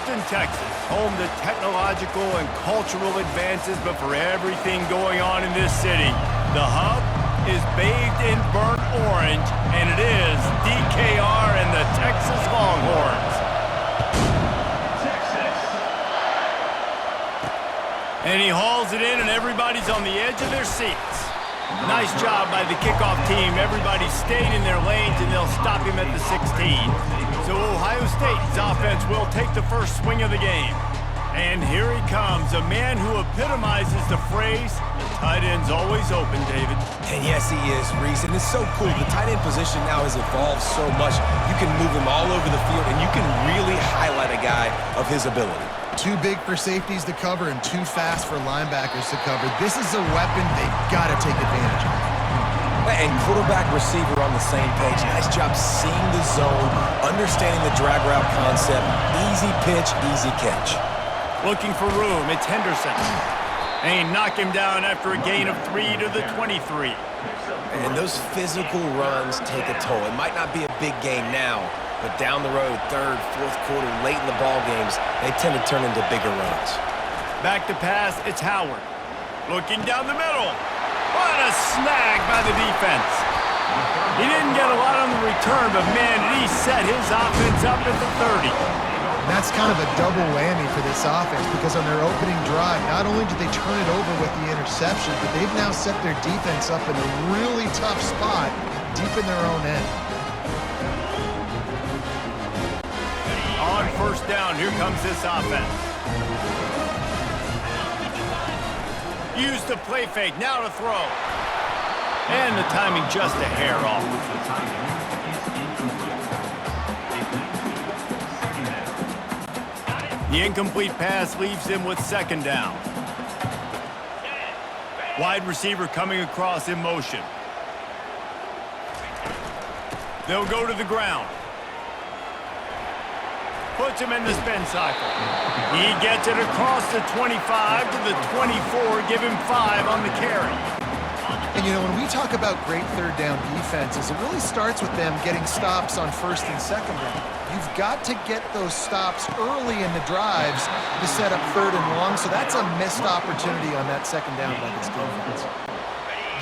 Houston, Texas, home to technological and cultural advances, but for everything going on in this city, the hub is bathed in burnt orange, and it is DKR and the Texas Longhorns. And he hauls it in, and everybody's on the edge of their seats. Nice job by the kickoff team. Everybody stayed in their lanes, and they'll stop him at the 16. So Ohio State's offense will take the first swing of the game. And here he comes, a man who epitomizes the phrase, the tight end's always open, David. And yes, he is, Reese, and it's so cool. The tight end position now has evolved so much. You can move him all over the field, and you can really highlight a guy of his ability. Too big for safeties to cover and too fast for linebackers to cover. This is a weapon they've got to take advantage of. And quarterback receiver on the same page. Nice job seeing the zone, understanding the drag route concept. Easy pitch, easy catch. Looking for room, it's Henderson. And he knocked him down after a gain of 3 to the 23. And those physical runs take a toll. It might not be a big game now, but down the road, third, fourth quarter, late in the ball games, they tend to turn into bigger runs. Back to pass, it's Howard. Looking down the middle. What a snag by the defense. He didn't get a lot on the return, but man, did he set his offense up at the 30. And that's kind of a double whammy for this offense because on their opening drive, not only did they turn it over with the interception, but they've now set their defense up in a really tough spot deep in their own end. On first down, here comes this offense. Use the play fake, now to throw. And the timing just a hair off. The incomplete pass leaves him with second down. Wide receiver coming across in motion. They'll go to the ground. Puts him in the spin cycle. He gets it across the 25 to the 24, give him 5 on the carry. And, you know, when we talk about great third down defenses, it really starts with them getting stops on first and second down. You've got to get those stops early in the drives to set up third and long, so that's a missed opportunity on that second down by this defense.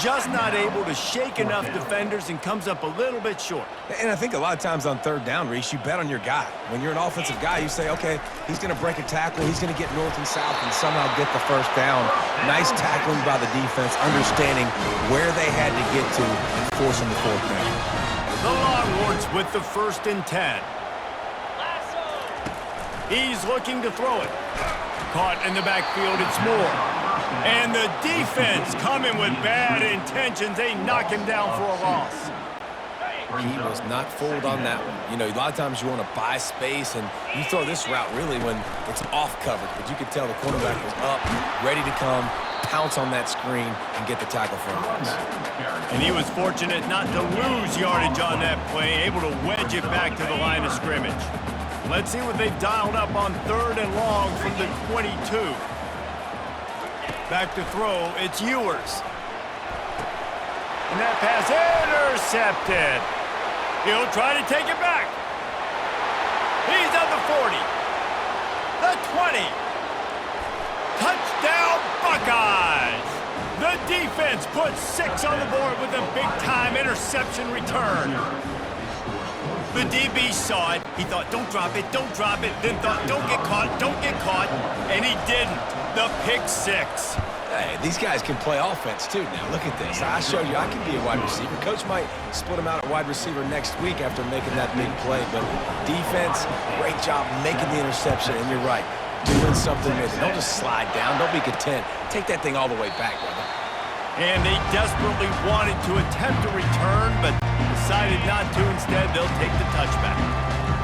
Just not able to shake enough defenders and comes up a little bit short. And I think a lot of times on third down, Reese, you bet on your guy. When you're an offensive guy, you say, okay, he's going to break a tackle, he's going to get north and south and somehow get the first down. Nice tackling by the defense, understanding where they had to get to and forcing the fourth down. The Longhorns with the 1st and 10. He's looking to throw it. Caught in the backfield, it's Moore. And the defense coming with bad intentions. They knock him down for a loss. He was not fooled on that one. You know, a lot of times you want to buy space, and you throw this route really when it's off coverage. But you could tell the cornerback was up, ready to come, pounce on that screen, and get the tackle for a loss. And he was fortunate not to lose yardage on that play, able to wedge it back to the line of scrimmage. Let's see what they've dialed up on third and long from the 22. Back to throw, it's Ewers. And that pass intercepted. He'll try to take it back. He's at the 40. The 20. Touchdown Buckeyes. The defense puts 6 on the board with a big-time interception return. The DB saw it. He thought, don't drop it, don't drop it. Then thought, don't get caught, don't get caught. And he didn't. The pick 6. Hey, these guys can play offense, too. Now, look at this. I showed you I can be a wide receiver. Coach might split him out at wide receiver next week after making that big play. But defense, great job making the interception. And you're right, doing something with it. Don't just slide down. Don't be content. Take that thing all the way back, brother. And they desperately wanted to attempt a return, but decided not to. Instead, they'll take the touchback.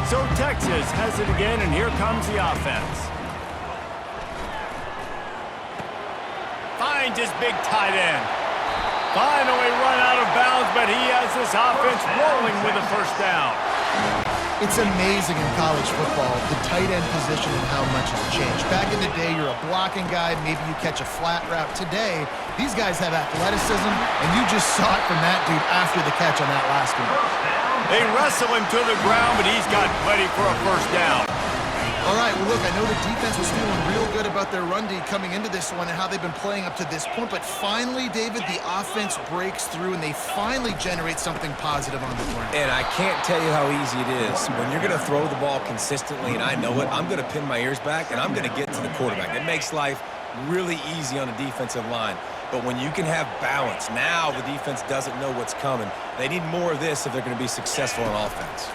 So Texas has it again, and here comes the offense. Finds his big tight end. Finally run out of bounds, but he has this offense rolling with a first down. It's amazing in college football, the tight end position and how much has changed. Back in the day, you're a blocking guy, maybe you catch a flat route. Today, these guys have athleticism, and you just saw it from that dude after the catch on that last one. They wrestle him to the ground, but he's got plenty for a first down. All right, well, look, I know the defense was feeling real good about their run D coming into this one and how they've been playing up to this point, but finally, David, the offense breaks through and they finally generate something positive on the ground. And I can't tell you how easy it is. When you're going to throw the ball consistently, and I know it, I'm going to pin my ears back, and I'm going to get to the quarterback. It makes life really easy on the defensive line. But when you can have balance, now the defense doesn't know what's coming. They need more of this if they're going to be successful on offense.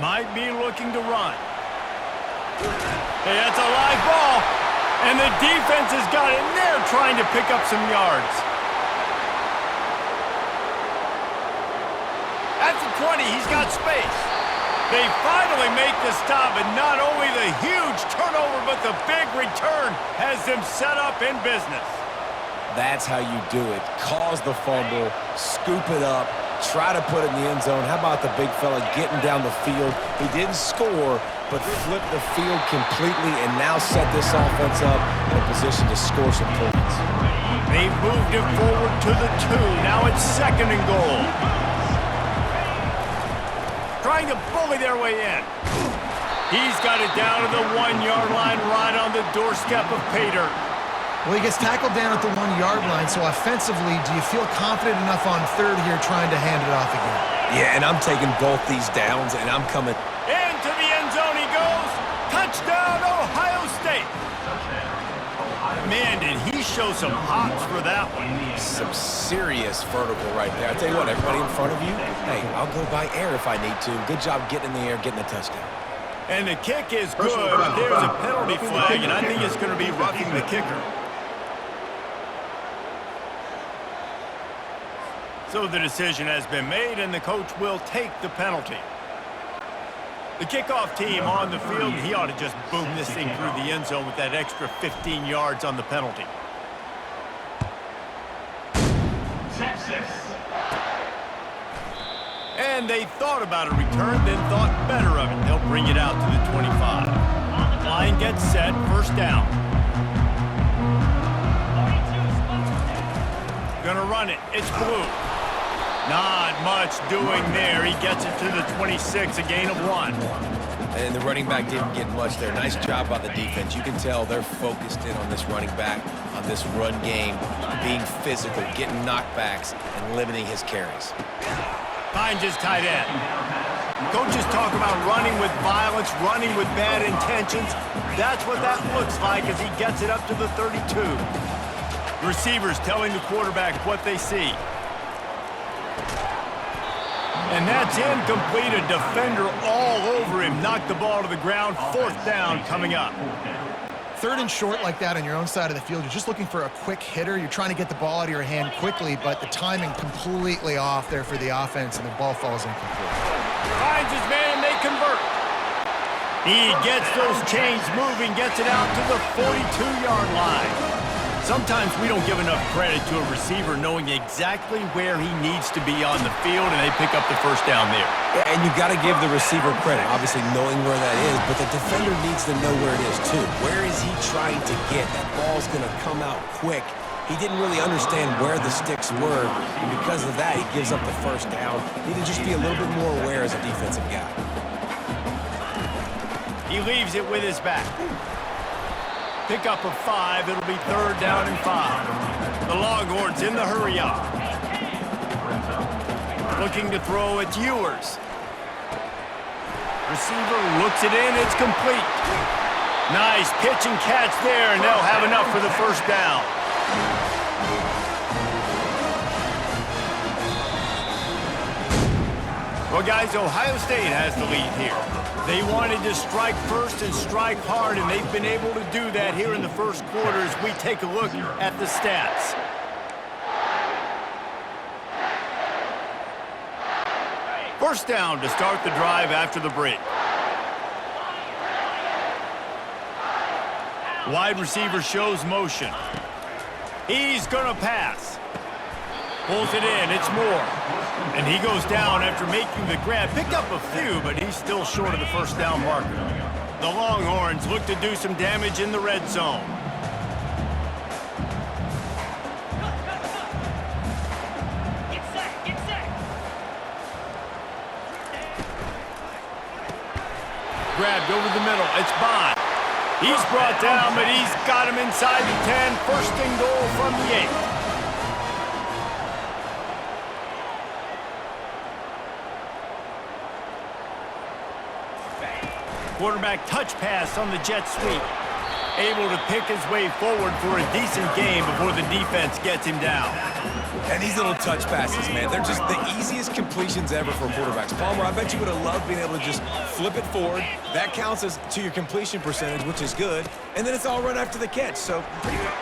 Might be looking to run. Hey, that's a live ball. And the defense has got it in there trying to pick up some yards. At the 20, he's got space. They finally make the stop, and not only the huge turnover, but the big return has them set up in business. That's how you do it. Cause the fumble, scoop it up, try to put it in the end zone. How about the big fella getting down the field? He didn't score, but flipped the field completely and now set this offense up in a position to score some points. They've moved it forward to the 2. Now it's 2nd and goal. Trying to bully their way in. He's got it down to the 1-yard line right on the doorstep of Pater. Well, he gets tackled down at the 1-yard line, so offensively, do you feel confident enough on 3rd here trying to hand it off again? Yeah, and I'm taking both these downs, and I'm coming. Into the end zone he goes. Touchdown, Ohio State. Man, did he show some hops for that one. Some serious vertical right there. I tell you what, everybody in front of you, hey, I'll go by air if I need to. Good job getting in the air, getting the touchdown. And the kick is good, but there's a penalty flag, and I think it's going to be roughing the kicker. So the decision has been made, and the coach will take the penalty. The kickoff team on the field, he ought to just boom this thing through the end zone with that extra 15 yards on the penalty. And they thought about a return, then thought better of it. They'll bring it out to the 25. Line gets set, 1st down. Gonna run it, it's Blue. Not much doing there. He gets it to the 26, a gain of 1. And the running back didn't get much there. Nice job by the defense. You can tell they're focused in on this running back, on this run game, being physical, getting knockbacks, and limiting his carries. Finds his tight end. Coaches talk about running with violence, running with bad intentions. That's what that looks like as he gets it up to the 32. Receivers telling the quarterback what they see. And that's incomplete. A defender all over him. Knocked the ball to the ground. 4th down coming up. 3rd and short like that on your own side of the field. You're just looking for a quick hitter. You're trying to get the ball out of your hand quickly, but the timing completely off there for the offense, and the ball falls incomplete. Finds his man, and they convert. He gets those chains moving, gets it out to the 42-yard line. Sometimes we don't give enough credit to a receiver knowing exactly where he needs to be on the field, and they pick up the 1st down there. Yeah, and you've got to give the receiver credit, obviously knowing where that is, but the defender needs to know where it is too. Where is he trying to get? That ball's going to come out quick. He didn't really understand where the sticks were, and because of that, he gives up the 1st down. Need to just be a little bit more aware as a defensive guy. He leaves it with his back. Pickup of 5. It'll be 3rd down and 5. The Longhorns in the hurry up. Looking to throw, it's Ewers. Receiver looks it in, it's complete. Nice pitch and catch there, and they'll have enough for the 1st down. Well, guys, Ohio State has the lead here. They wanted to strike first and strike hard, and they've been able to do that here in the 1st quarter as we take a look at the stats. First down to start the drive after the break. Wide receiver shows motion. He's going to pass. Pulls it in, it's Moore. And he goes down after making the grab. Picked up a few, but he's still short of the 1st down marker. The Longhorns look to do some damage in the red zone. grabbed over the middle. It's Bond. He's brought down, but he's got him inside the 10. First and goal from the 8. Quarterback touch pass on the jet sweep. Able to pick his way forward for a decent game before the defense gets him down. And these little touch passes, man, they're just the easiest completions ever for quarterbacks. Palmer, I bet you would have loved being able to just flip it forward. That counts as to your completion percentage, which is good. And then it's all run after the catch, so pretty good.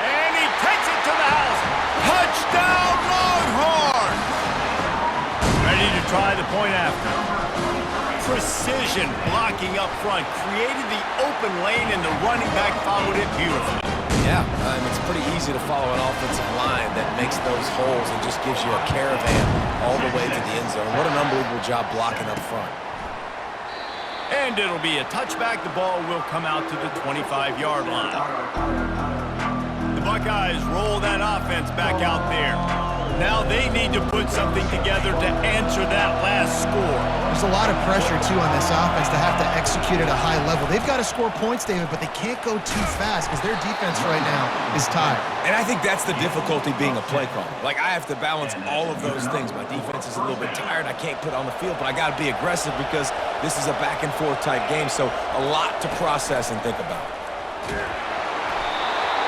And he takes it to the house. Touchdown, Longhorns! Ready to try the point after. Precision blocking up front, created the open lane, and the running back followed it beautifully. Yeah, it's pretty easy to follow an offensive line that makes those holes and just gives you a caravan all the way to the end zone. What an unbelievable job blocking up front. And it'll be a touchback. The ball will come out to the 25-yard line. The Buckeyes roll that offense back out there. Now they need to put something together to answer that last score. There's a lot of pressure, too, on this offense to have to execute at a high level. They've got to score points, David, but they can't go too fast because their defense right now is tired. And I think that's the difficulty being a play caller. Like, I have to balance all of those things. My defense is a little bit tired. I can't put it on the field, but I got to be aggressive because this is a back-and-forth type game, so a lot to process and think about.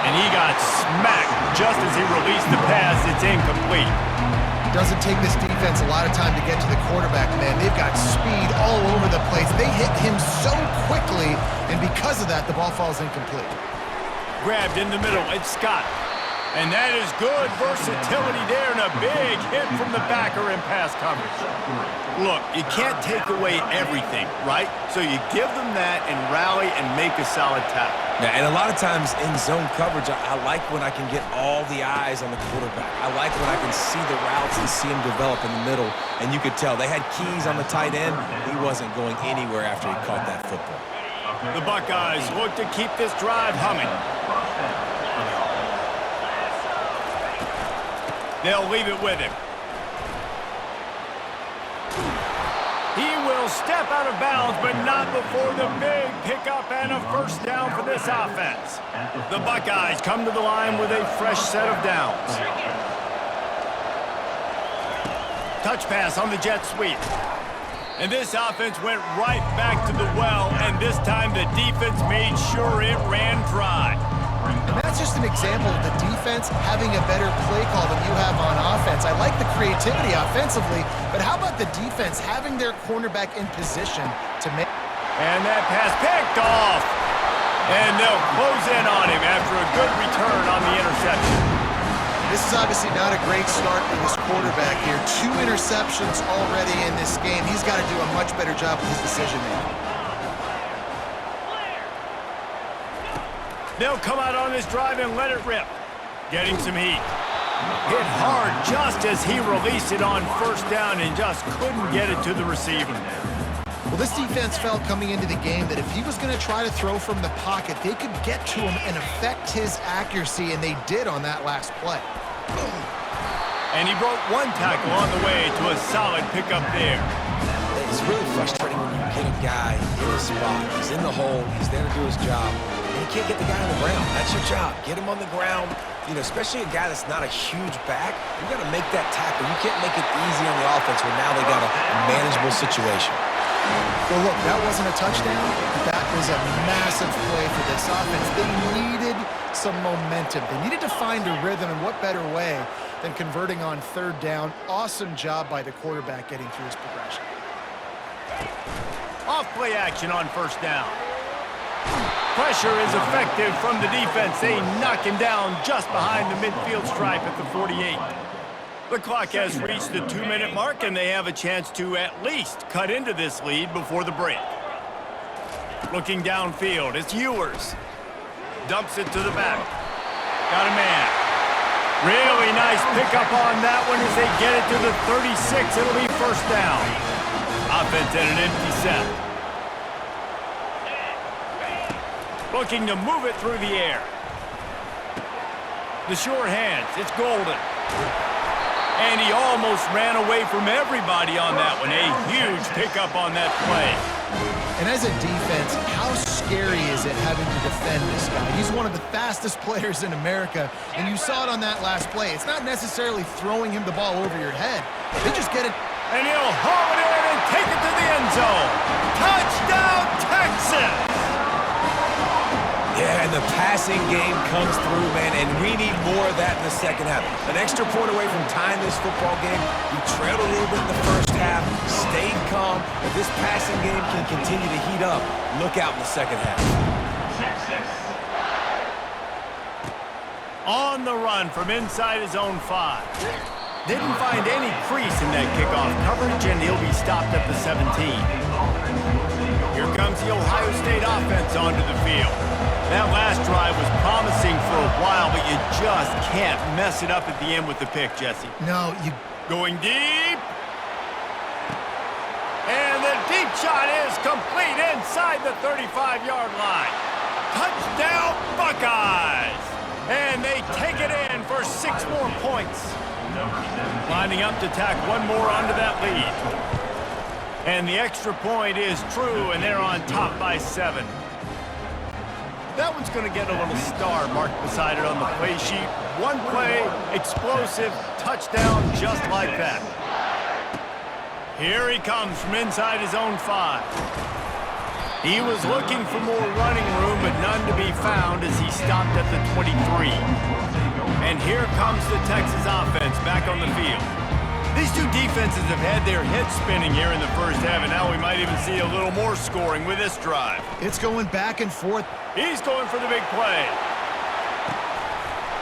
And he got smacked just as he released the pass. It's incomplete. Doesn't take this defense a lot of time to get to the quarterback, man. They've got speed all over the place. They hit him so quickly, and because of that, the ball falls incomplete. Grabbed in the middle. It's Scott. And that is good versatility there, and a big hit from the backer in pass coverage. Look, you can't take away everything, right? So you give them that and rally and make a solid tackle. Yeah, and a lot of times in zone coverage, I like when I can get all the eyes on the quarterback. I like when I can see the routes and see him develop in the middle. And you could tell they had keys on the tight end. He wasn't going anywhere after he caught that football. The Buckeyes look to keep this drive humming. They'll leave it with him. He will step out of bounds, but not before the big pickup and a first down for this offense. The Buckeyes come to the line with a fresh set of downs. Touch pass on the jet sweep. And this offense went right back to the well, and this time the defense made sure it ran dry. And that's just an example of the defense having a better play call than you have on offense. I like the creativity offensively, but how about the defense having their cornerback in position to make... And that pass picked off. And they'll close in on him after a good return on the interception. This is obviously not a great start for this quarterback here. 2 interceptions already in this game. He's got to do a much better job with his decision-making. They'll come out on this drive and let it rip. Getting some heat. Hit hard just as he released it on first down and just couldn't get it to the receiver. Well, this defense felt coming into the game that if he was going to try to throw from the pocket, they could get to him and affect his accuracy, and they did on that last play. And he broke one tackle on the way to a solid pickup there. It's really frustrating when you get a guy in a spot. He's in the hole. He's there to do his job. And you can't get the guy on the ground. That's your job. Get him on the ground. You know, especially a guy that's not a huge back. You got to make that tackle. You can't make it easy on the offense when now they got a manageable situation. Well, look, that wasn't a touchdown, but that was a massive play for this offense. They needed some momentum. They needed to find a rhythm, and what better way than converting on third down. Awesome job by the quarterback getting through his progression. Off play action on first down. Pressure is effective from the defense. They knock him down just behind the midfield stripe at the 48. The clock has reached the 2-minute mark, and they have a chance to at least cut into this lead before the break. Looking downfield, it's Ewers. Dumps it to the back. Got a man. Really nice pickup on that one as they get it to the 36. It'll be first down. Offense at an empty set. Looking to move it through the air. The short hands, it's Golden. And he almost ran away from everybody on that one. A huge pickup on that play. And as a defense, how scary is it having to defend this guy? He's one of the fastest players in America, and you saw it on that last play. It's not necessarily throwing him the ball over your head. They just get it. And he'll haul it in and take it to the end zone. Touchdown, Texas! Yeah, and the passing game comes through, man, and we need more of that in the second half. An extra point away from tying this football game. We trailed a little bit in the first half, stayed calm. If this passing game can continue to heat up, look out in the second half. On the run from inside his own 5. Didn't find any crease in that kickoff coverage, and he'll be stopped at the 17. Here comes the Ohio State offense onto the field. That last drive was promising for a while, but you just can't mess it up at the end with the pick, Jesse. No, you... Going deep. And the deep shot is complete inside the 35-yard line. Touchdown, Buckeyes! And they take it in for 6 more points. Lining up to tack one more onto that lead. And the extra point is true, and they're on top by 7. That one's going to get a little star marked beside it on the play sheet. One play, explosive, touchdown, just like that. Here he comes from inside his own 5. He was looking for more running room, but none to be found as he stopped at the 23. And here comes the Texas offense back on the field. These two defenses have had their heads spinning here in the first half, and now we might even see a little more scoring with this drive. It's going back and forth. He's going for the big play.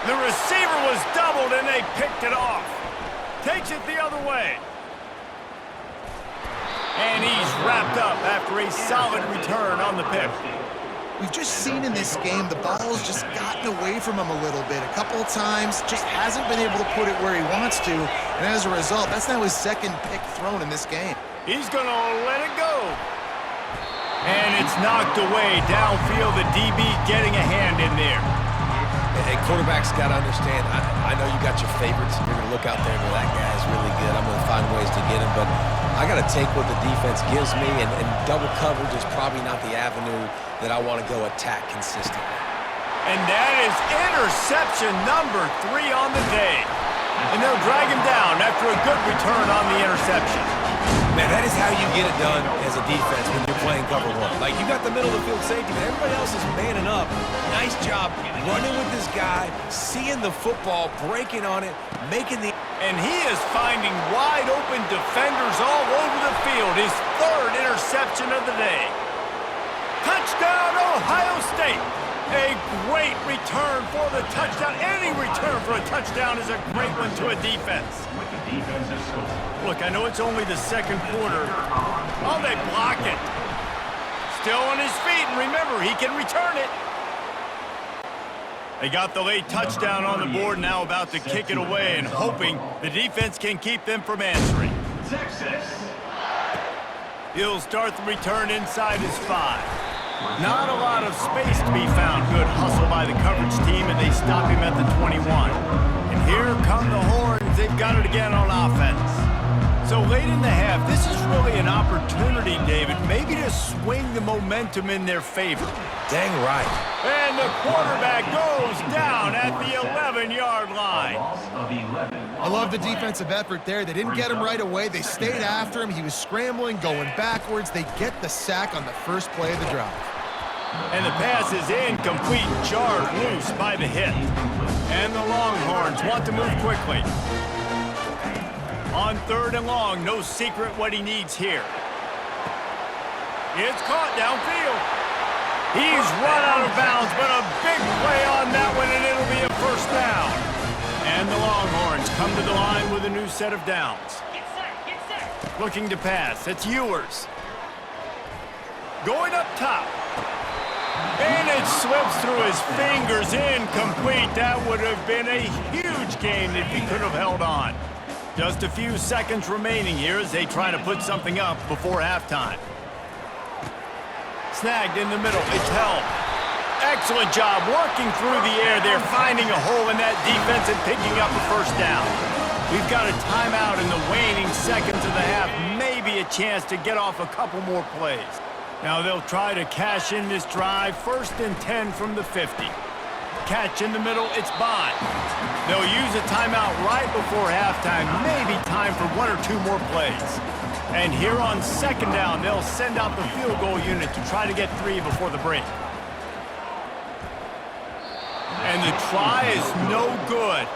The receiver was doubled, and they picked it off. Takes it the other way. And he's wrapped up after a solid return on the pick. We've just seen in this game the ball's just gotten away from him a little bit. A couple of times, just hasn't been able to put it where he wants to. And as a result, that's now his second pick thrown in this game. He's going to let it go. And it's knocked away downfield. The DB getting a hand in there. Hey, quarterbacks got to understand, I know you got your favorites. You're going to look out there and go, that guy's really good. I'm going to find ways to get him. But I got to take what the defense gives me, and double coverage is probably not the avenue that I want to go attack consistently. And that is interception number 3 on the day. And they'll drag him down after a good return on the interception. Man, that is how you get it done as a defense when you're playing cover 1. Like, you got the middle of the field safety, but everybody else is manning up. Nice job running with this guy, seeing the football, breaking on it, making the... And he is finding wide open defenders all over the field. His 3rd interception of the day. Touchdown, Ohio State. A great return for the touchdown. Any return for a touchdown is a great one to a defense. Look, I know it's only the second quarter. Oh, they block it. Still on his feet, and remember, he can return it. They got the late touchdown on the board, now about to kick it away and hoping the defense can keep them from answering. He'll start the return inside his 5. Not a lot of space to be found. Good hustle by the coverage team, and they stop him at the 21. And here come the horns. They've got it again on offense. So late in the half, this is really an opportunity, David, maybe to swing the momentum in their favor. Dang right. And the quarterback goes down at the 11-yard line. I love the defensive effort there. They didn't get him right away. They stayed after him. He was scrambling, going backwards. They get the sack on the first play of the drive. And the pass is incomplete, jarred loose by the hit. And the Longhorns want to move quickly. On 3rd and long, no secret what he needs here. It's caught downfield. He's run out of bounds, but a big play on that one, and it'll be a first down. And the Longhorns come to the line with a new set of downs. Looking to pass. It's Ewers. Going up top. And it slips through his fingers, incomplete. That would have been a huge gain if he could have held on. Just a few seconds remaining here as they try to put something up before halftime. Snagged in the middle. It's held. Excellent job working through the air there, finding a hole in that defense and picking up a first down. We've got a timeout in the waning seconds of the half. Maybe a chance to get off a couple more plays. Now they'll try to cash in this drive. 1st and 10 from the 50. Catch in the middle, it's Bond. They'll use a timeout right before halftime. Maybe time for 1 or 2 more plays. And here on 2nd down, they'll send out the field goal unit to try to get 3 before the break. And the try is no good.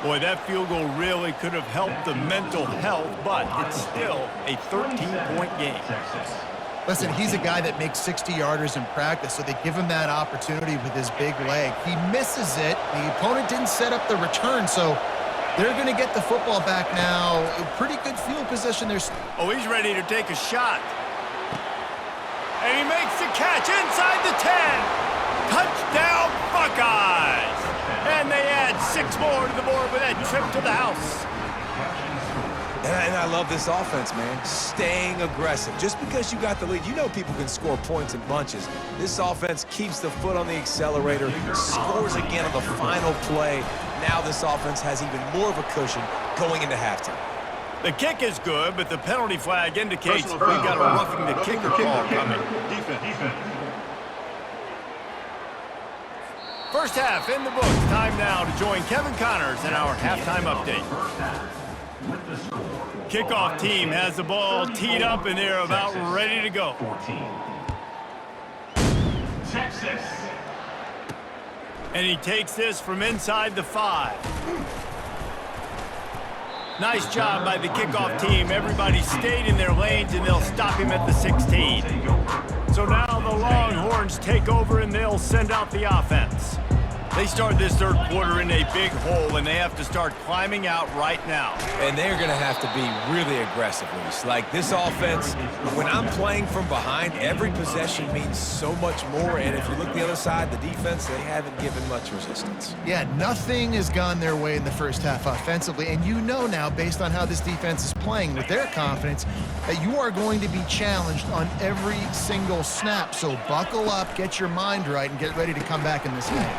Boy, that field goal really could have helped the mental health, but it's still a 13-point game. Listen, he's a guy that makes 60-yarders in practice, so they give him that opportunity with his big leg. He misses it. The opponent didn't set up the return, so they're going to get the football back now. A pretty good field position. Oh, he's ready to take a shot. And he makes the catch inside the 10. Touchdown, Buckeyes! And they add 6 more to the board with that trip to the house. And I love this offense, man. Staying aggressive. Just because you got the lead, you know people can score points in bunches. This offense keeps the foot on the accelerator, scores again on the final play. Now this offense has even more of a cushion going into halftime. The kick is good, but the penalty flag indicates we've got a roughing the kicker call coming. Defense. First half in the books. Time now to join Kevin Connors in our halftime update. Kickoff team has the ball teed up, and they're about ready to go. Texas. And he takes this from inside the 5. Nice job by the kickoff team. Everybody stayed in their lanes, and they'll stop him at the 16. So now the Longhorns take over, and they'll send out the offense. They start this 3rd quarter in a big hole, and they have to start climbing out right now. And they're going to have to be really aggressive, Luis. Like this offense, when I'm playing from behind, every possession means so much more. And if you look the other side, the defense, they haven't given much resistance. Yeah, nothing has gone their way in the first half offensively. And you know now, based on how this defense is playing with their confidence, that you are going to be challenged on every single snap. So buckle up, get your mind right, and get ready to come back in this game.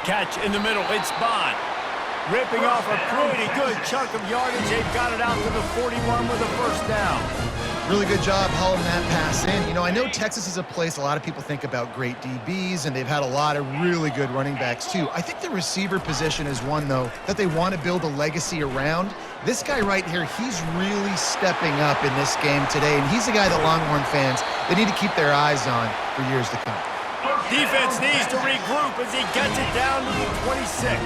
Catch in the middle, it's Bond. Ripping off a pretty good chunk of yardage. They've got it out to the 41 with a 1st down. Really good job hauling that pass in. You know, I know Texas is a place a lot of people think about great DBs, and they've had a lot of really good running backs too. I think the receiver position is one, though, that they want to build a legacy around. This guy right here, he's really stepping up in this game today, and he's the guy that Longhorn fans, they need to keep their eyes on for years to come. Defense needs to regroup as he gets it down to the 26.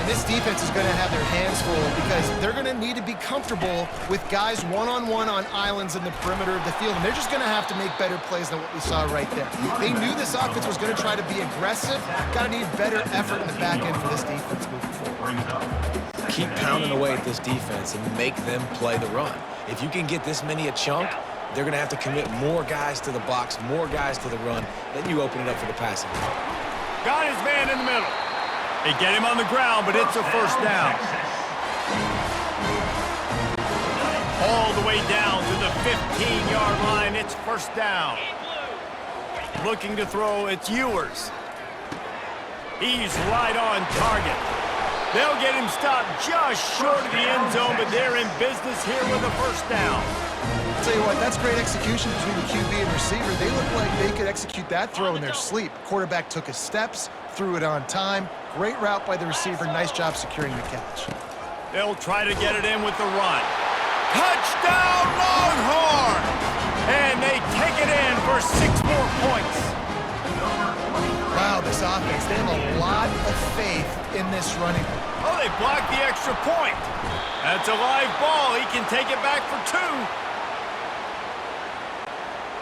And this defense is going to have their hands full because they're going to need to be comfortable with guys one-on-one on islands in the perimeter of the field, and they're just going to have to make better plays than what we saw right there. They knew this offense was going to try to be aggressive. Got to need better effort in the back end for this defense moving forward. Keep pounding away at this defense and make them play the run. If you can get this many a chunk, they're going to have to commit more guys to the box, more guys to the run. Then you open it up for the passing. Got his man in the middle. They get him on the ground, but it's a 1st down. All the way down to the 15-yard line. It's 1st down. Looking to throw, it's Ewers. He's right on target. They'll get him stopped just short of the end zone, but they're in business here with a 1st down. I'll tell you what, that's great execution between the QB and receiver. They look like they could execute that throw in their sleep. Quarterback took his steps, threw it on time. Great route by the receiver. Nice job securing the catch. They'll try to get it in with the run. Touchdown, Longhorns! And they take it in for 6 more points. Wow, this offense, they have a lot of faith in this running. Oh, they blocked the extra point. That's a live ball. He can take it back for 2.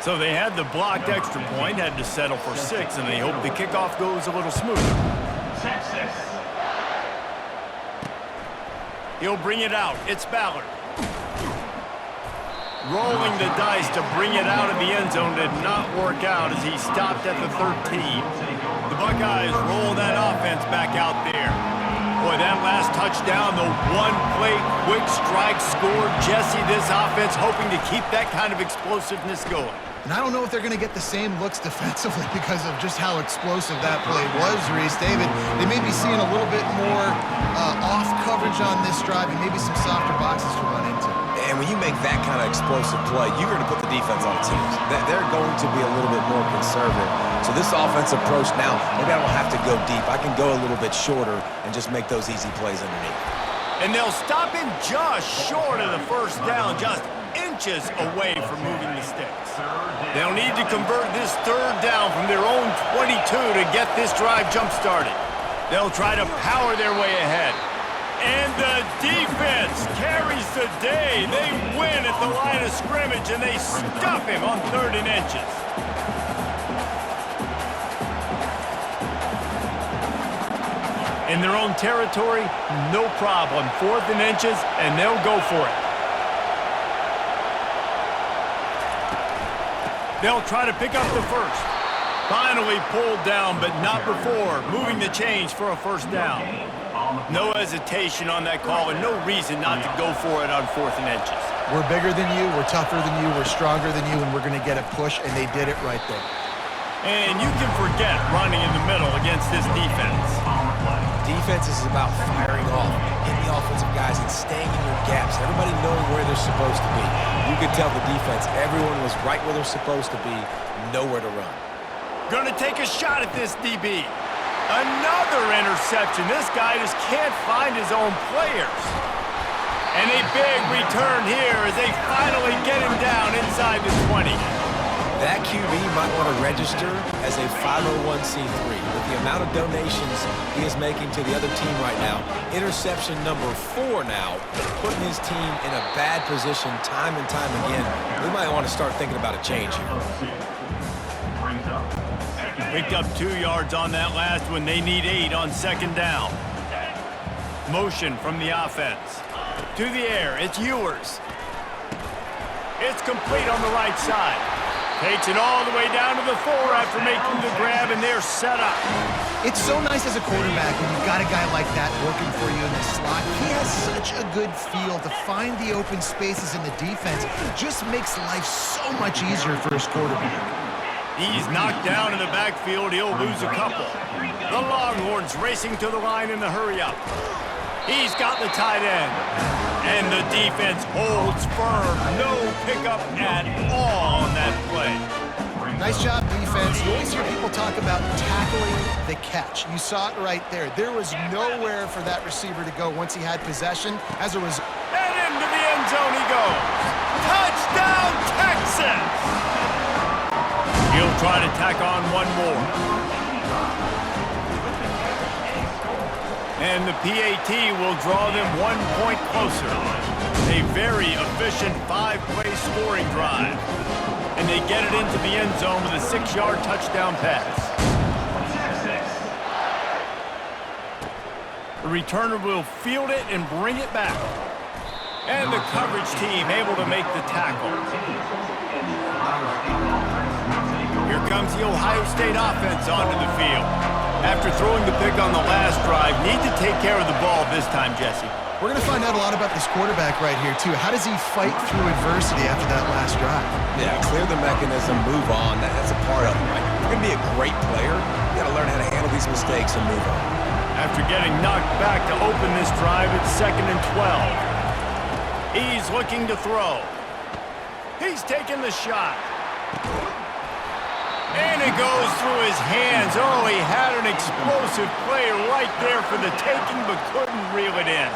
So they had the blocked extra point, had to settle for 6, and they hope the kickoff goes a little smoother. Texas. He'll bring it out. It's Ballard. Rolling the dice to bring it out of the end zone did not work out as he stopped at the 13. The Buckeyes roll that offense back out there. Boy, that last touchdown, the one-play quick strike score. Jesse, this offense hoping to keep that kind of explosiveness going. And I don't know if they're going to get the same looks defensively because of just how explosive that play was, Reese. David, they may be seeing a little bit more off coverage challenge on this drive and maybe some softer boxes to run into. And when you make that kind of explosive play, you're going to put the defense on teams. They're going to be a little bit more conservative. So this offensive approach now, maybe I don't have to go deep. I can go a little bit shorter and just make those easy plays underneath. And they'll stop him just short of the first down, just inches away from moving the sticks. They'll need to convert this third down from their own 22 to get this drive jump-started. They'll try to power their way ahead. And the defense carries the day. They win at the line of scrimmage, and they stuff him on 3rd and inches. In their own territory, no problem. 4th and inches, and they'll go for it. They'll try to pick up the first. Finally pulled down, but not before moving the chains for a first down. No hesitation on that call, and no reason not to go for it on 4th and inches. We're bigger than you, we're tougher than you, we're stronger than you, and we're going to get a push, and they did it right there. And you can forget running in the middle against this defense. Defense is about firing off, hitting the offensive guys, and staying in your gaps. Everybody knowing where they're supposed to be. You could tell the defense, everyone was right where they're supposed to be, nowhere to run. Gonna take a shot at this DB. Another interception. This guy just can't find his own players. And a big return here as they finally get him down inside the 20. That QB might want to register as a 501c3. With the amount of donations he is making to the other team right now, interception number 4 now, putting his team in a bad position time and time again. We might want to start thinking about a change here. Picked up 2 yards on that last one. They need 8 on 2nd down. Motion from the offense. To the air, it's Ewers. It's complete on the right side. Takes it all the way down to the 4 after making the grab, and they're set up. It's so nice as a quarterback when you've got a guy like that working for you in the slot. He has such a good feel to find the open spaces in the defense. It just makes life so much easier for his quarterback. He's knocked down in the backfield. He'll lose a couple. The Longhorns racing to the line in the hurry-up. He's got the tight end. And the defense holds firm. No pickup at all on that play. Nice job, defense. You always hear people talk about tackling the catch. You saw it right there. There was nowhere for that receiver to go once he had possession. As a result, And into the end zone he goes. Touchdown, Texas! He'll try to tack on one more. And the PAT will draw them 1 point closer. A very efficient 5-play scoring drive. And they get it into the end zone with a 6-yard touchdown pass. The returner will field it and bring it back. And the coverage team able to make the tackle. Here comes the Ohio State offense onto the field. After throwing the pick on the last drive, need to take care of the ball this time, Jesse. we're going to find out a lot about this quarterback right here, too. How does he fight through adversity after that last drive? Yeah, clear the mechanism, move on. That's a part of it, right? If you're going to be a great player, you got to learn how to handle these mistakes and move on. After getting knocked back to open this drive, it's 2nd and 12. He's looking to throw. He's taking the shot. And it goes through his hands. Oh, he had an explosive play right there for the taking, but couldn't reel it in.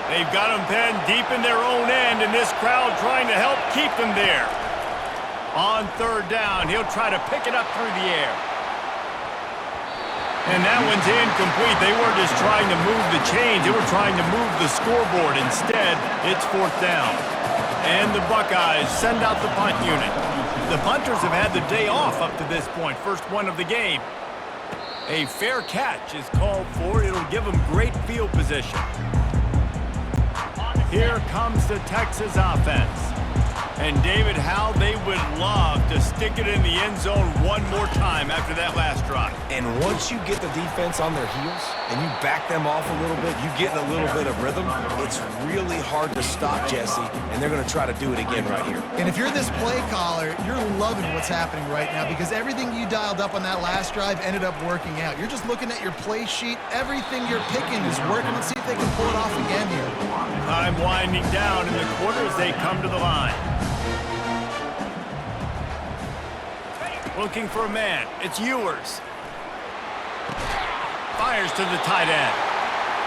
They've got him penned deep in their own end, and this crowd trying to help keep them there. On 3rd down, he'll try to pick it up through the air. And that one's incomplete. They weren't just trying to move the chains. They were trying to move the scoreboard. Instead, it's 4th down. And the Buckeyes send out the punt unit. The punters have had the day off up to this point. First one of the game. A fair catch is called for. It'll give them great field position. Here comes the Texas offense. And David, how they would love to stick it in the end zone one more time after that last drive. And once you get the defense on their heels and you back them off a little bit, you get in a little bit of rhythm, it's really hard to stop, Jesse, and they're going to try to do it again right here. And if you're this play caller, you're loving what's happening right now because everything you dialed up on that last drive ended up working out. You're just looking at your play sheet. Everything you're picking is working. Let's see if they can pull it off again here. Time winding down in the quarter as they come to the line. Looking for a man. It's Ewers. Fires to the tight end.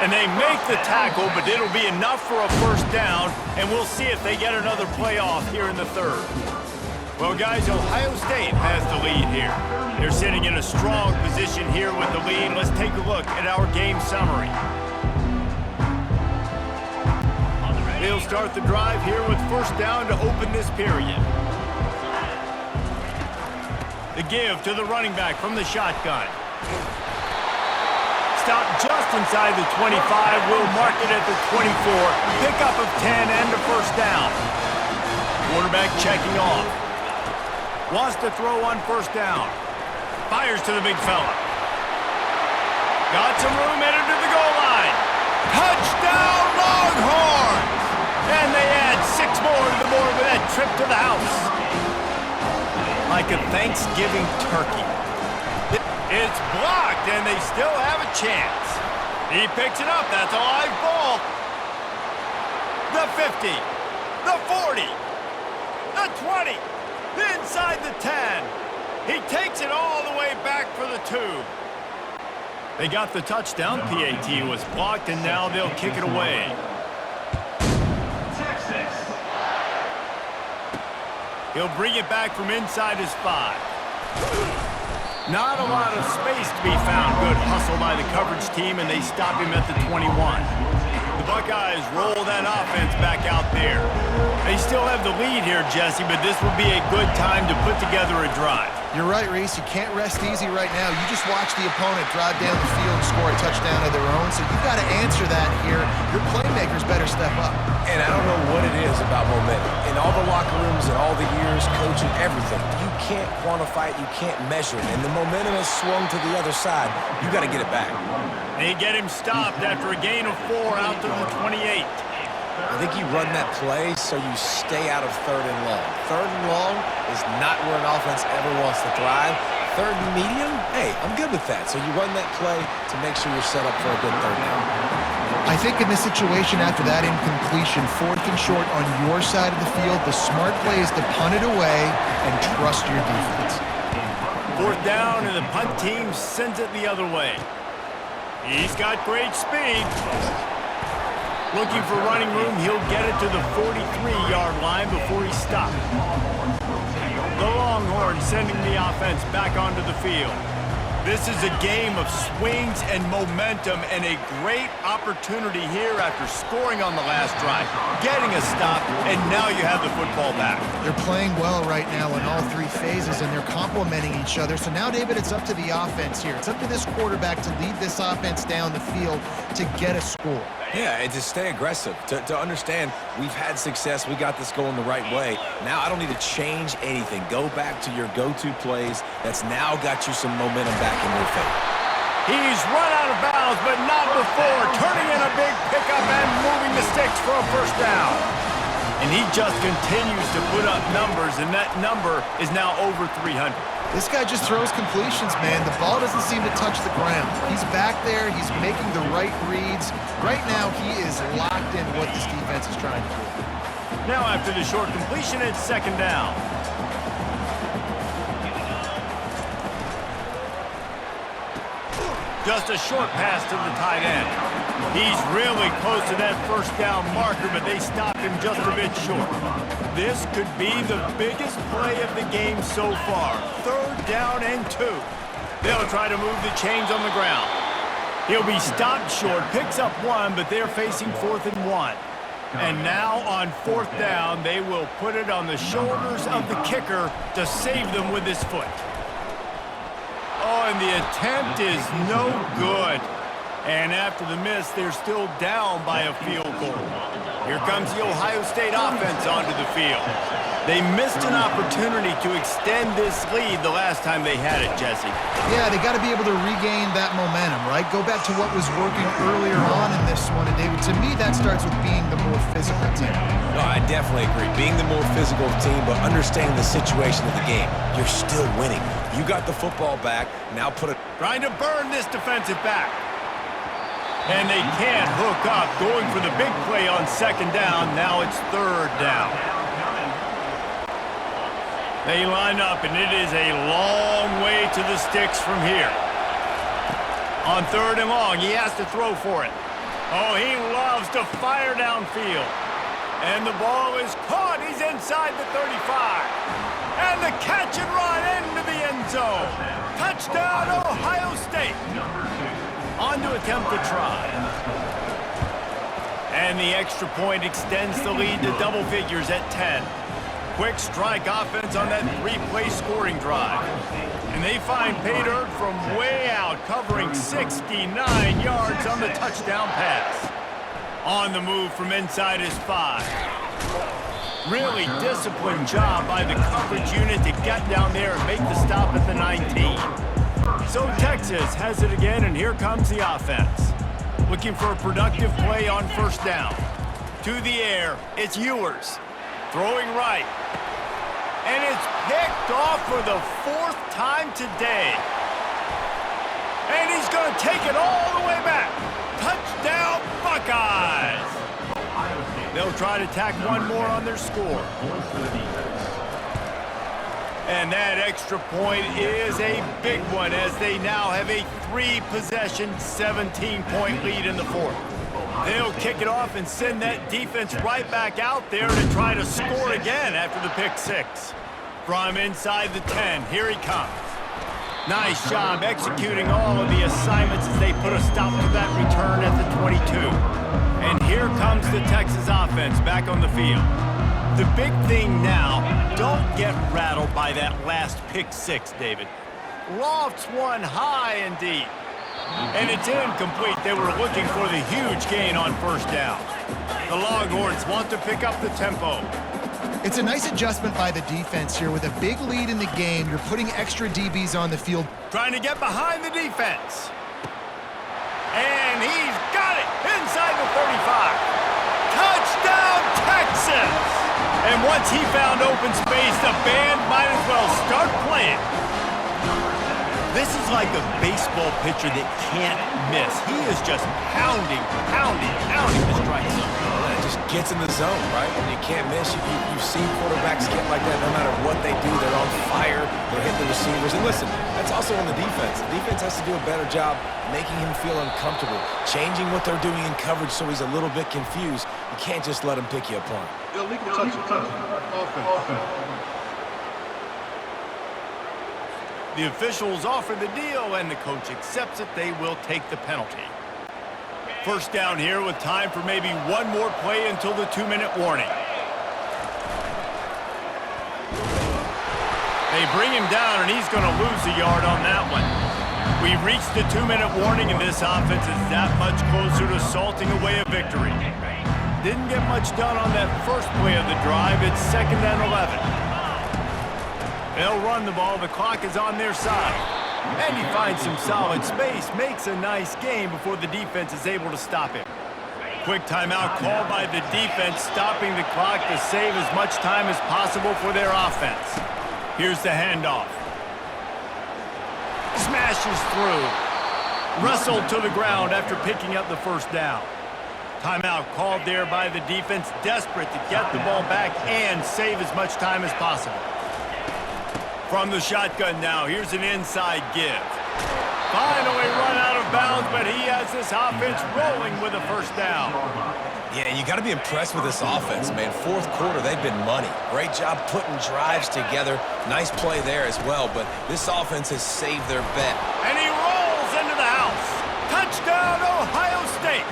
And they make the tackle, but it'll be enough for a first down, and we'll see if they get another play off here in the third. Well, guys, Ohio State has the lead here. They're sitting in a strong position here with the lead. Let's take a look at our game summary. They'll start the drive here with first down to open this period. The give to the running back from the shotgun. Stop just inside the 25. We'll mark it at the 24. Pickup of 10 and a first down. Quarterback checking off. Wants to throw on first down. Fires to the big fella. Got some room, headed to the goal line. Touchdown, Longhorns! And they add 6 more to the board with that trip to the house. Like a Thanksgiving turkey. It's blocked, and they still have a chance. He picks it up. That's a live ball. The 50. The 40. The 20. Inside the 10. He takes it all the way back for the 2. They got the touchdown. PAT was blocked, and now they'll kick it away. He'll bring it back from inside his 5. Not a lot of space to be found. Good hustle by the coverage team, and they stop him at the 21. The Buckeyes roll that offense back out there. They still have the lead here, Jesse, but this would be a good time to put together a drive. You're right, Reese. You can't rest easy right now. You just watch the opponent drive down the field and score a touchdown of their own, so you've got to answer that here. Your playmakers better step up. And I don't know what it is about momentum. In all the locker rooms and all the years, coaching, everything, you can't quantify it, you can't measure it. And the momentum has swung to the other side. You got to get it back. They get him stopped after a gain of 4 out to the 28. I think you run that play so you stay out of 3rd and long. 3rd and long is not where an offense ever wants to thrive. 3rd and medium, hey, I'm good with that. So you run that play to make sure you're set up for a good 3rd down. I think in this situation, after that incompletion, 4th and short on your side of the field, the smart play is to punt it away and trust your defense. 4th down, and the punt team sends it the other way. He's got great speed. Looking for running room, he'll get it to the 43-yard line before he's stopped. The Longhorns sending the offense back onto the field. This is a game of swings and momentum, and a great opportunity here after scoring on the last drive, getting a stop, and now you have the football back. They're playing well right now in all 3 phases, and they're complementing each other. So now, David, it's up to the offense here. It's up to this quarterback to lead this offense down the field to get a score. Yeah, and to stay aggressive, to understand we've had success, we got this going the right way. Now I don't need to change anything. Go back to your go-to plays. That's now got you some momentum back in your favor. He's run out of bounds, but not before. Turning in a big pickup and moving the sticks for a first down. And he just continues to put up numbers, and that number is now over 300. This guy just throws completions, man. The ball doesn't seem to touch the ground. He's back there. He's making the right reads. Right now, he is locked in what this defense is trying to do. Now, after the short completion, it's 2nd down. Just a short pass to the tight end. He's really close to that first down marker, but they stopped him just a bit short. This could be the biggest play of the game so far. 3rd down and 2. They'll try to move the chains on the ground. He'll be stopped short, picks up 1, but they're facing 4th and 1. And now on 4th down, they will put it on the shoulders of the kicker to save them with his foot. Oh, and the attempt is no good. And after the miss, they're still down by a field goal. Here comes the Ohio State offense onto the field. They missed an opportunity to extend this lead the last time they had it, Jesse. Yeah, they got to be able to regain that momentum, right? Go back to what was working earlier on in this one. And, David, to me, that starts with being the more physical team. No, I definitely agree. Being the more physical team, but understanding the situation of the game. You're still winning. You got the football back. Now put it... Trying to burn this defensive back. And they can't hook up. Going for the big play on second down. Now it's third down. They line up, and it is a long way to the sticks from here. On third and long, he has to throw for it. Oh, he loves to fire downfield. And the ball is caught. He's inside the 35. And the catch and run into the end zone. Touchdown, Ohio State. On to attempt the try. And the extra point extends the lead to double figures at 10. Quick strike offense on that three-play scoring drive. And they find pay dirt from way out, covering 69 yards on the touchdown pass. On the move from inside his 5. Really disciplined job by the coverage unit to get down there and make the stop at the 19. So Texas has it again, and here comes the offense. Looking for a productive play on first down. To the air, it's Ewers. Throwing right. And it's picked off for the 4th time today. And he's going to take it all the way back. Touchdown, Buckeyes! They'll try to tack one more on their score. And that extra point is a big one as they now have a 3-possession, 17-point lead in the 4th. They'll kick it off and send that defense right back out there to try to score again after the pick 6. From inside the 10, here he comes. Nice job executing all of the assignments as they put a stop to that return at the 22. And here comes the Texas offense back on the field. The big thing now, don't get rattled by that last pick 6, David. Lofts one high and deep. And it's incomplete. They were looking for the huge gain on first down. The Longhorns want to pick up the tempo. It's a nice adjustment by the defense here. With a big lead in the game, you're putting extra DBs on the field. Trying to get behind the defense. And he's got it inside the 35. Touchdown, Texas! And once he found open space, the band might as well start playing. This is like a baseball pitcher that can't miss. He is just pounding the strike zone. Well, it just gets in the zone, right? When you can't miss, you've seen quarterbacks get like that no matter what they do. They're on fire. They're hitting the receivers. And listen, that's also on the defense. The defense has to do a better job making him feel uncomfortable, changing what they're doing in coverage so he's a little bit confused. You can't just let him pick you apart. Illegal touch. Offense. The officials offer the deal, and the coach accepts it. They will take the penalty. First down here with time for maybe one more play until the 2-minute warning. They bring him down, and he's going to lose a yard on that one. We've reached the 2-minute warning, and this offense is that much closer to salting away a victory. Didn't get much done on that first play of the drive. It's 2nd and 11. They'll run the ball. The clock is on their side. And he finds some solid space. Makes a nice game before the defense is able to stop him. Quick timeout called by the defense, stopping the clock to save as much time as possible for their offense. Here's the handoff. Smashes through. Wrestled to the ground after picking up the first down. Timeout called there by the defense, desperate to get the ball back and save as much time as possible. From the shotgun now, here's an inside give. Finally run out of bounds, but he has this offense rolling with a first down. Yeah, you got to be impressed with this offense, man. 4th quarter, they've been money. Great job putting drives together. Nice play there as well, but this offense has saved their bet. And he rolls into the house. Touchdown, Ohio State.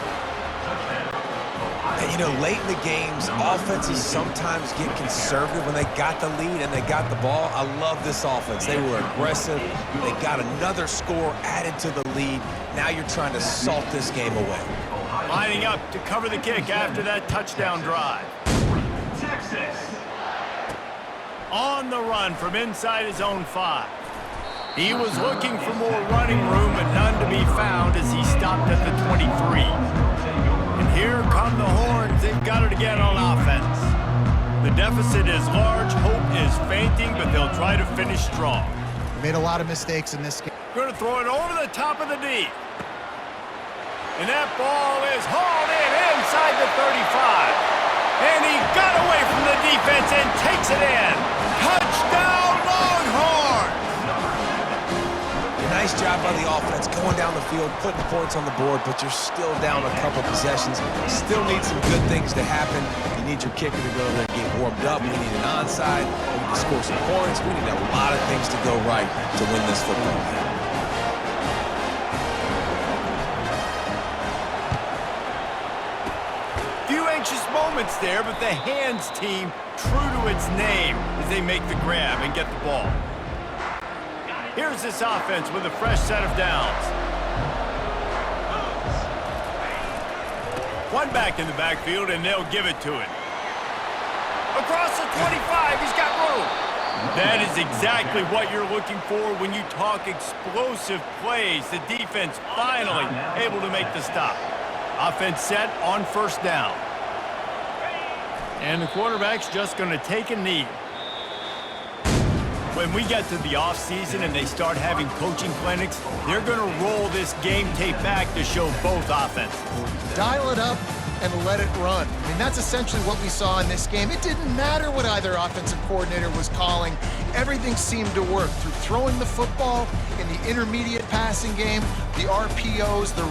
And, you know, late in the games, offenses sometimes get conservative when they got the lead and they got the ball. I love this offense. They were aggressive. They got another score added to the lead. Now you're trying to salt this game away. Lining up to cover the kick after that touchdown drive. Texas. On the run from inside his own 5. He was looking for more running room, but none to be found as he stopped at the 23. And here come the horns. They've got it again on offense. The deficit is large. Hope is fainting, but they'll try to finish strong. Made a lot of mistakes in this game. Going to throw it over the top of the D. And that ball is hauled in inside the 35. And he got away from the defense and takes it in. Touchdown, Longhorns! Nice job by the offense going down the field, putting points on the board, but you're still down a couple possessions. Still need some good things to happen. You need your kicker to go there and get warmed up. We need an onside. We need to score some points. We need a lot of things to go right to win this football game. Moments there, but the hands team true to its name as they make the grab and get the ball. Here's this offense with a fresh set of downs. One back in the backfield, and they'll give it to it. Across the 25, he's got room. That is exactly what you're looking for when you talk explosive plays. The defense finally able to make the stop. Offense set on first down. And the quarterback's just going to take a knee. When we get to the offseason and they start having coaching clinics, they're going to roll this game tape back to show both offenses. Dial it up and let it run. I mean, that's essentially what we saw in this game. It didn't matter what either offensive coordinator was calling. Everything seemed to work through throwing the football in the intermediate passing game, the RPOs, the